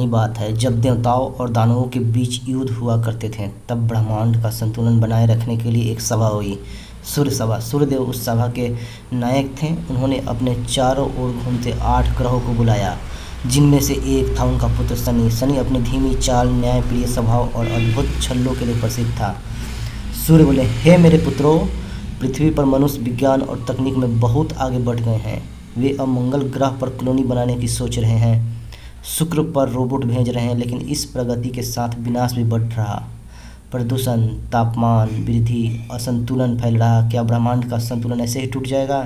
पुरानी बात है, जब देवताओं और दानवों के बीच युद्ध हुआ करते थे, तब ब्रह्मांड का संतुलन बनाए रखने के लिए एक सभा हुई, सूर्य सभा। सूर्यदेव उस सभा के नायक थे। उन्होंने अपने चारों ओर घूमते 8 ग्रहों को बुलाया, जिनमें से एक था उनका पुत्र शनि। शनि अपनी धीमी चाल, न्यायप्रिय स्वभाव और अद्भुत छल्लों के लिए प्रसिद्ध था। सूर्य बोले, हे मेरे पुत्रों, पृथ्वी पर मनुष्य विज्ञान और तकनीक में बहुत आगे बढ़ गए हैं। वे अब मंगल ग्रह पर कॉलोनी बनाने की सोच रहे हैं, शुक्र पर रोबोट भेज रहे हैं, लेकिन इस प्रगति के साथ विनाश भी बढ़ रहा। प्रदूषण, तापमान वृद्धि, असंतुलन फैल रहा। क्या ब्रह्मांड का संतुलन ऐसे ही टूट जाएगा?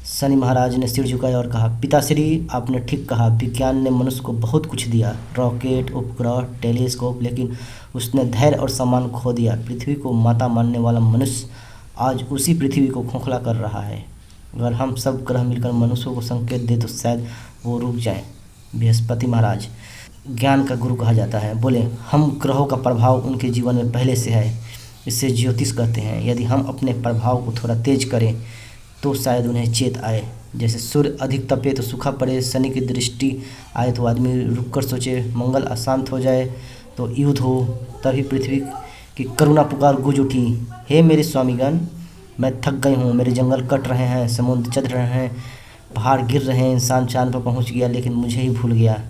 शनि महाराज ने सिर झुकाया और कहा, पिताश्री, आपने ठीक कहा। विज्ञान ने मनुष्य को बहुत कुछ दिया, रॉकेट, उपग्रह, टेलीस्कोप, लेकिन उसने धैर्य और सम्मान खो दिया। पृथ्वी को माता मानने वाला मनुष्य आज उसी पृथ्वी को खोखला कर रहा है। अगर हम सब ग्रह मिलकर मनुष्यों को संकेत दे तो शायद वो रुक जाएं। बृहस्पति महाराज ज्ञान का गुरु कहा जाता है, बोले, हम ग्रहों का प्रभाव उनके जीवन में पहले से है, इससे ज्योतिष कहते हैं। यदि हम अपने प्रभाव को थोड़ा तेज करें तो शायद उन्हें चेत आए। जैसे सूर्य अधिक तपे तो सूखा पड़े, शनि की दृष्टि आए तो आदमी रुक कर सोचे, मंगल अशांत हो जाए तो युद्ध हो। तभी पृथ्वी की करुणा पुकार गूंज उठी, हे मेरे स्वामीगण, मैं थक गई हूँ। मेरे जंगल कट रहे हैं, समुद्र चल रहे हैं, पहाड़ गिर रहे हैं, इंसान चांद पर पहुँच गया लेकिन मुझे ही भूल गया।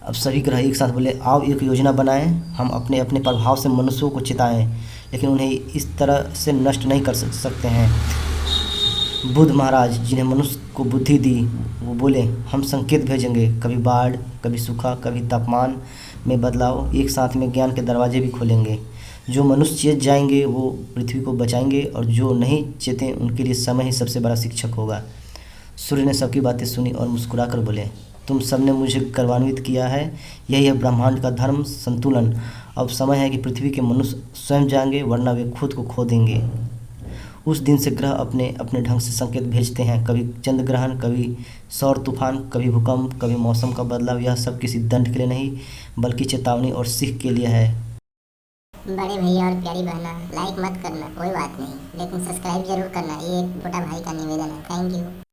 अब सभी ग्रह एक साथ बोले, आओ एक योजना बनाएं, हम अपने अपने प्रभाव से मनुष्यों को चिताएं, लेकिन उन्हें इस तरह से नष्ट नहीं कर सकते हैं। बुध महाराज, जिन्हें मनुष्य को बुद्धि दी, वो बोले, हम संकेत भेजेंगे, कभी बाढ़, कभी सूखा, कभी तापमान में बदलाव। एक साथ में ज्ञान के दरवाजे भी खोलेंगे। जो मनुष्य चेत जाएंगे वो पृथ्वी को बचाएंगे, और जो नहीं चेते उनके लिए समय ही सबसे बड़ा शिक्षक होगा। सूर्य ने सबकी बातें सुनी और मुस्कुराकर बोले, तुम सबने मुझे गौरवान्वित किया है। यही है ब्रह्मांड का धर्म, संतुलन। अब समय है कि पृथ्वी के मनुष्य स्वयं जाएंगे, वरना वे खुद को खो देंगे। उस दिन से ग्रह अपने अपने ढंग से संकेत भेजते हैं, कभी चंद्र ग्रहण, कभी सौर तूफान, कभी भूकंप, कभी मौसम का बदलाव। यह सब किसी दंड के लिए नहीं, बल्कि चेतावनी और सीख के लिए है। बड़े भैया और प्यारी बहना, लाइक मत करना कोई बात नहीं, लेकिन सब्सक्राइब जरूर करना। ये एक छोटा भाई का निवेदन है। Thank you.